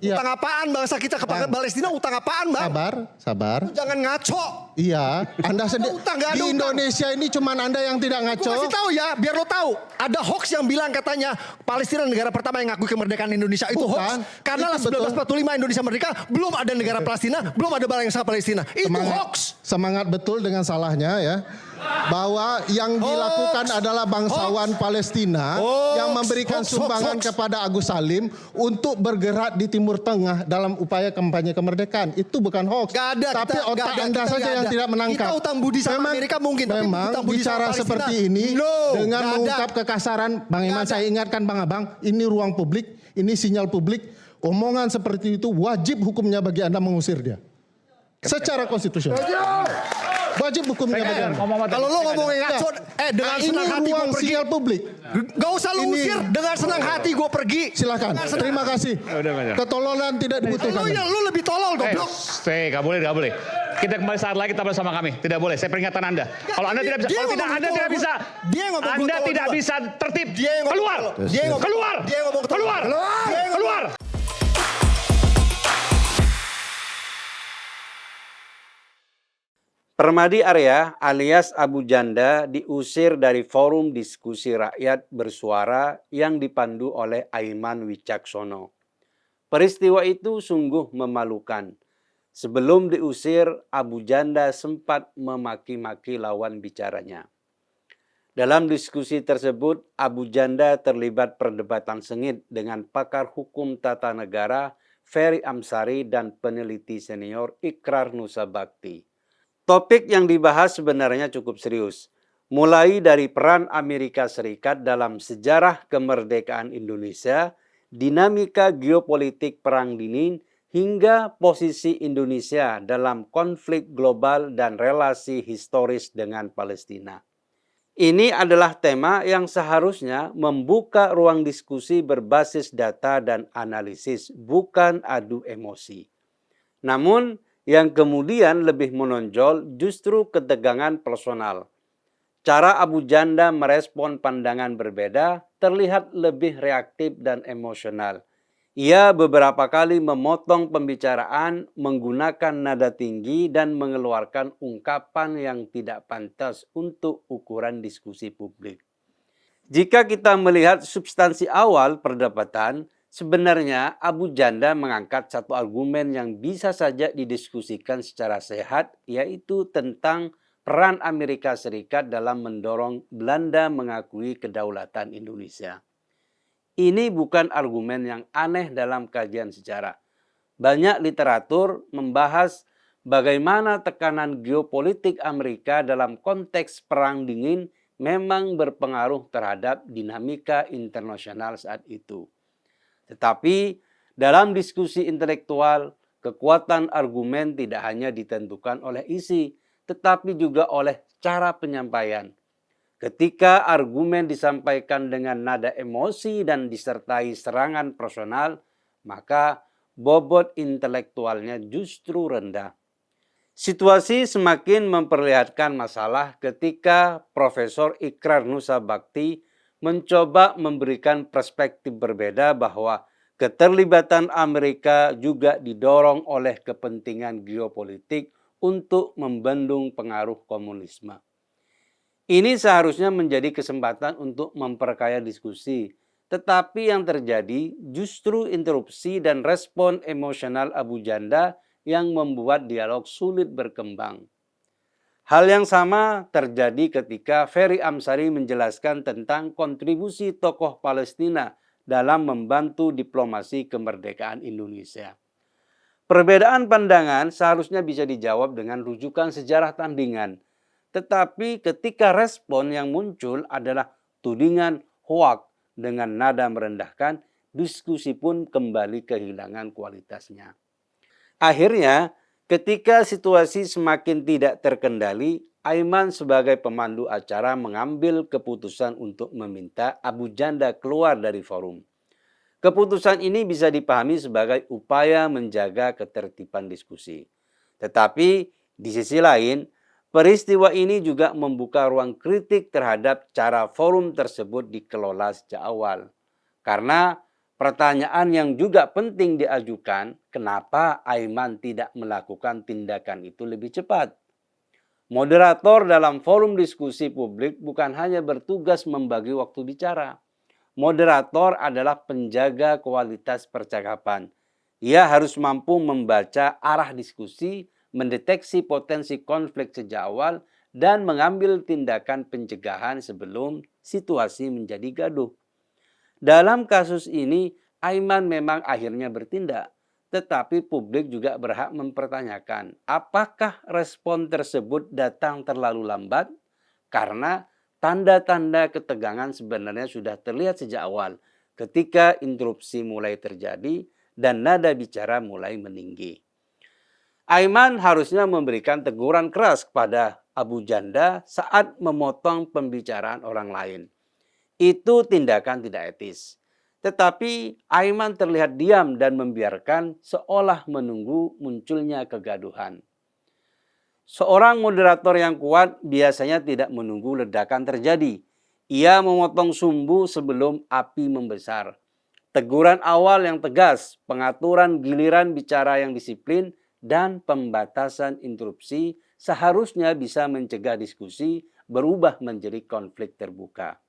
Iya. Utang apaan bangsa kita kepada Palestina? Utang apaan, Bang? Sabar. Lu jangan ngaco. Iya, Anda sendiri. utang, nggak ada Di utang. Indonesia ini cuman Anda yang tidak Gue ngaco. kasih tahu ya, biar lo tahu. Ada hoax yang bilang katanya Palestina negara pertama yang ngakui kemerdekaan Indonesia. Itu Bukan, hoax. Karena itu betul. 1945 Indonesia merdeka, belum ada negara Palestina, belum ada bangsa Palestina. Itu hoax. Semangat betul dengan salahnya ya. Bahwa yang dilakukan adalah bangsawan Palestina yang memberikan sumbangan kepada Agus Salim untuk bergerak di Timur Tengah dalam upaya kampanye kemerdekaan. Itu bukan hoax. Gak ada, tapi otak Anda saja yang tidak menangkap. Kita utang budi sama Amerika mungkin. Memang tapi bicara seperti ini dengan mengungkap kekasaran, Bang Iman, saya ingatkan Bang Abang, ini ruang publik, ini sinyal publik. Omongan seperti itu wajib hukumnya bagi Anda mengusir dia. Secara konstitusional. Wajib hukumnya bagi Anda. Kalau lo ngomongin ngaco, dengan senang hati gue pergi. Sinyal publik. Gak usah lu usir, dengan senang hati gue pergi. Silakan. Terima kasih. Ketololan tidak dibutuhkan. Lu lebih tolol goblok. Gak boleh. Kita kembali saat lagi tetap bersama kami. Tidak boleh. Saya peringatkan Anda. Kalau Anda tidak bisa, kalau tidak Anda tidak bisa. Anda tidak bisa tertib. Keluar. Keluar. Permadi Arya alias Abu Janda diusir dari forum diskusi rakyat bersuara yang dipandu oleh Aiman Wicaksono. Peristiwa itu sungguh memalukan. Sebelum diusir, Abu Janda sempat memaki-maki lawan bicaranya. Dalam diskusi tersebut, Abu Janda terlibat perdebatan sengit dengan pakar hukum tata negara Ferry Amsari dan peneliti senior Ikrar Nusa Bakti. Topik yang dibahas sebenarnya cukup serius, mulai dari peran Amerika Serikat dalam sejarah kemerdekaan Indonesia, dinamika geopolitik perang dingin, hingga posisi Indonesia dalam konflik global dan relasi historis dengan Palestina. Ini adalah tema yang seharusnya membuka ruang diskusi berbasis data dan analisis, bukan adu emosi. Namun, yang kemudian lebih menonjol justru ketegangan personal. Cara Abu Janda merespon pandangan berbeda terlihat lebih reaktif dan emosional. Ia beberapa kali memotong pembicaraan, menggunakan nada tinggi dan mengeluarkan ungkapan yang tidak pantas untuk ukuran diskusi publik. Jika kita melihat substansi awal perdebatan, sebenarnya Abu Janda mengangkat satu argumen yang bisa saja didiskusikan secara sehat, yaitu tentang peran Amerika Serikat dalam mendorong Belanda mengakui kedaulatan Indonesia. Ini bukan argumen yang aneh dalam kajian sejarah. Banyak literatur membahas bagaimana tekanan geopolitik Amerika dalam konteks perang dingin memang berpengaruh terhadap dinamika internasional saat itu. Tetapi dalam diskusi intelektual, kekuatan argumen tidak hanya ditentukan oleh isi, tetapi juga oleh cara penyampaian. Ketika argumen disampaikan dengan nada emosi dan disertai serangan personal, maka bobot intelektualnya justru rendah. Situasi semakin memperlihatkan masalah ketika Profesor Ikrar Nusa Bakti mencoba memberikan perspektif berbeda bahwa keterlibatan Amerika juga didorong oleh kepentingan geopolitik untuk membendung pengaruh komunisme. Ini seharusnya menjadi kesempatan untuk memperkaya diskusi, tetapi yang terjadi justru interupsi dan respon emosional Abu Janda yang membuat dialog sulit berkembang. Hal yang sama terjadi ketika Ferry Amsari menjelaskan tentang kontribusi tokoh Palestina dalam membantu diplomasi kemerdekaan Indonesia. Perbedaan pandangan seharusnya bisa dijawab dengan rujukan sejarah tandingan. Tetapi ketika respon yang muncul adalah tudingan hoak dengan nada merendahkan, diskusi pun kembali kehilangan kualitasnya. Akhirnya, ketika situasi semakin tidak terkendali, Aiman sebagai pemandu acara mengambil keputusan untuk meminta Abu Janda keluar dari forum. Keputusan ini bisa dipahami sebagai upaya menjaga ketertiban diskusi. Tetapi di sisi lain, peristiwa ini juga membuka ruang kritik terhadap cara forum tersebut dikelola sejak awal. Karena Pertanyaan yang juga penting diajukan, kenapa Aiman tidak melakukan tindakan itu lebih cepat? Moderator dalam forum diskusi publik bukan hanya bertugas membagi waktu bicara. Moderator adalah penjaga kualitas percakapan. Ia harus mampu membaca arah diskusi, mendeteksi potensi konflik sejak awal, dan mengambil tindakan pencegahan sebelum situasi menjadi gaduh. Dalam kasus ini, Aiman memang akhirnya bertindak. Tetapi publik juga berhak mempertanyakan, apakah respon tersebut datang terlalu lambat? Karena tanda-tanda ketegangan sebenarnya sudah terlihat sejak awal ketika interupsi mulai terjadi dan nada bicara mulai meninggi. Aiman harusnya memberikan teguran keras kepada Abu Janda saat memotong pembicaraan orang lain. Itu tindakan tidak etis. Tetapi Aiman terlihat diam dan membiarkan seolah menunggu munculnya kegaduhan. Seorang moderator yang kuat biasanya tidak menunggu ledakan terjadi. Ia memotong sumbu sebelum api membesar. Teguran awal yang tegas, pengaturan giliran bicara yang disiplin, dan pembatasan interupsi seharusnya bisa mencegah diskusi berubah menjadi konflik terbuka.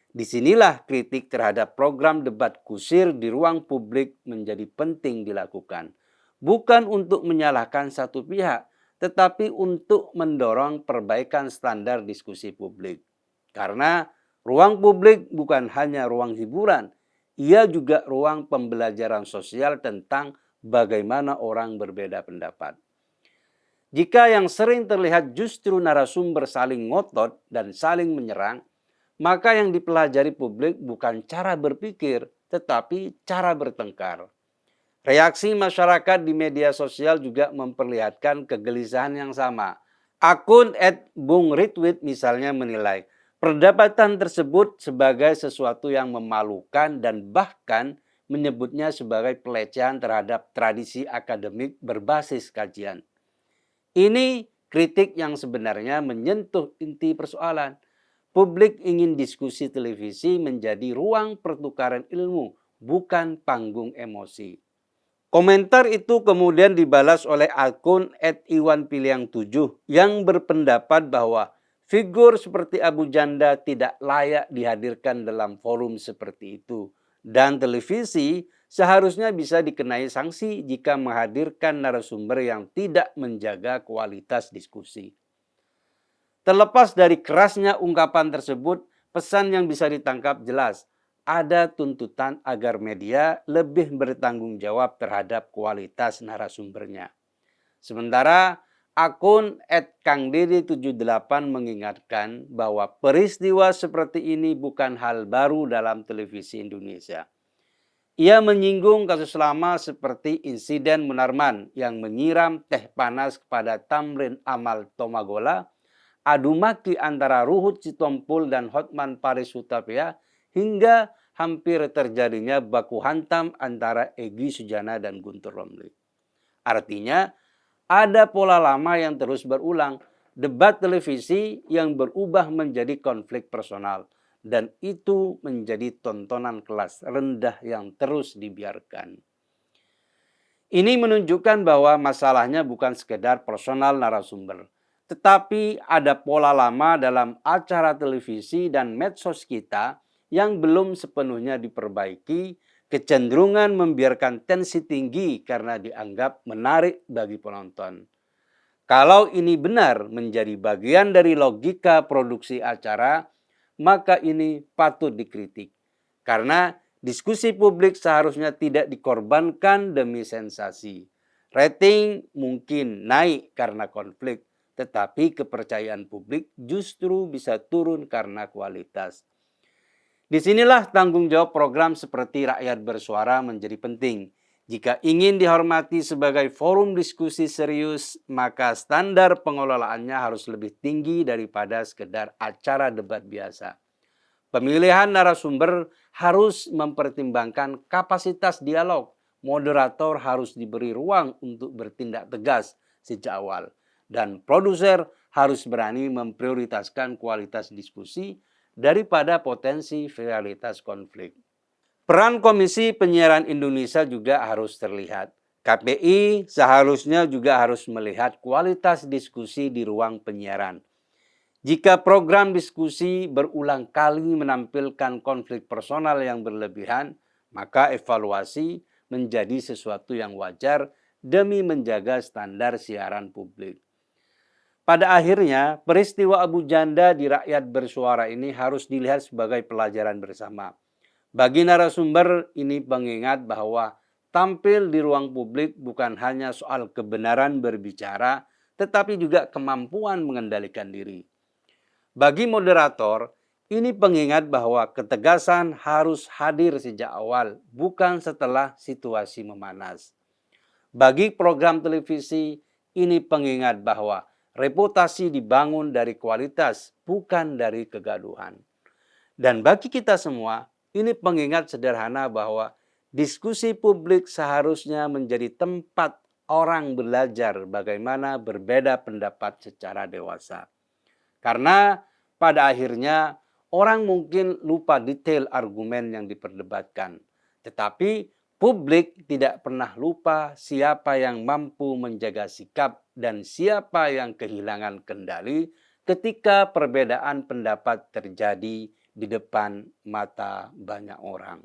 Disinilah kritik terhadap program debat kusir di ruang publik menjadi penting dilakukan. Bukan untuk menyalahkan satu pihak, tetapi untuk mendorong perbaikan standar diskusi publik. Karena ruang publik bukan hanya ruang hiburan, ia juga ruang pembelajaran sosial tentang bagaimana orang berbeda pendapat. Jika yang sering terlihat justru narasumber saling ngotot dan saling menyerang, maka yang dipelajari publik bukan cara berpikir, tetapi cara bertengkar. Reaksi masyarakat di media sosial juga memperlihatkan kegelisahan yang sama. Akun @bungritweet misalnya menilai perdebatan tersebut sebagai sesuatu yang memalukan dan bahkan menyebutnya sebagai pelecehan terhadap tradisi akademik berbasis kajian. Ini kritik yang sebenarnya menyentuh inti persoalan. Publik ingin diskusi televisi menjadi ruang pertukaran ilmu, bukan panggung emosi. Komentar itu kemudian dibalas oleh akun @iwanpiliang7 yang berpendapat bahwa figur seperti Abu Janda tidak layak dihadirkan dalam forum seperti itu. Dan televisi seharusnya bisa dikenai sanksi jika menghadirkan narasumber yang tidak menjaga kualitas diskusi. Terlepas dari kerasnya ungkapan tersebut, pesan yang bisa ditangkap jelas. Ada tuntutan agar media lebih bertanggung jawab terhadap kualitas narasumbernya. Sementara akun @kangdede78 mengingatkan bahwa peristiwa seperti ini bukan hal baru dalam televisi Indonesia. Ia menyinggung kasus lama seperti insiden Munarman yang menyiram teh panas kepada Tamrin Amal Tomagola, adu maki antara Ruhut Sitompul dan Hotman Paris Hutapea, hingga hampir terjadinya baku hantam antara Egy Sujana dan Guntur Romli. Artinya, ada pola lama yang terus berulang, debat televisi yang berubah menjadi konflik personal, dan itu menjadi tontonan kelas rendah yang terus dibiarkan. Ini menunjukkan bahwa masalahnya bukan sekedar personal narasumber, tetapi ada pola lama dalam acara televisi dan medsos kita yang belum sepenuhnya diperbaiki, kecenderungan membiarkan tensi tinggi karena dianggap menarik bagi penonton. Kalau ini benar menjadi bagian dari logika produksi acara, maka ini patut dikritik. Karena diskusi publik seharusnya tidak dikorbankan demi sensasi. Rating mungkin naik karena konflik, tetapi kepercayaan publik justru bisa turun karena kualitas. Disinilah tanggung jawab program seperti Rakyat Bersuara menjadi penting. Jika ingin dihormati sebagai forum diskusi serius, maka standar pengelolaannya harus lebih tinggi daripada sekedar acara debat biasa. Pemilihan narasumber harus mempertimbangkan kapasitas dialog. Moderator harus diberi ruang untuk bertindak tegas sejak awal. Dan produser harus berani memprioritaskan kualitas diskusi daripada potensi viralitas konflik. Peran Komisi Penyiaran Indonesia juga harus terlihat. KPI seharusnya juga harus melihat kualitas diskusi di ruang penyiaran. Jika program diskusi berulang kali menampilkan konflik personal yang berlebihan, maka evaluasi menjadi sesuatu yang wajar demi menjaga standar siaran publik. Pada akhirnya, peristiwa Abu Janda di Rakyat Bersuara ini harus dilihat sebagai pelajaran bersama. Bagi narasumber, ini pengingat bahwa tampil di ruang publik bukan hanya soal kebenaran berbicara, tetapi juga kemampuan mengendalikan diri. Bagi moderator, ini pengingat bahwa ketegasan harus hadir sejak awal, bukan setelah situasi memanas. Bagi program televisi, ini pengingat bahwa reputasi dibangun dari kualitas, bukan dari kegaduhan. Dan bagi kita semua, ini pengingat sederhana bahwa diskusi publik seharusnya menjadi tempat orang belajar bagaimana berbeda pendapat secara dewasa. Karena pada akhirnya orang mungkin lupa detail argumen yang diperdebatkan. Tetapi publik tidak pernah lupa siapa yang mampu menjaga sikap dan siapa yang kehilangan kendali ketika perbedaan pendapat terjadi di depan mata banyak orang.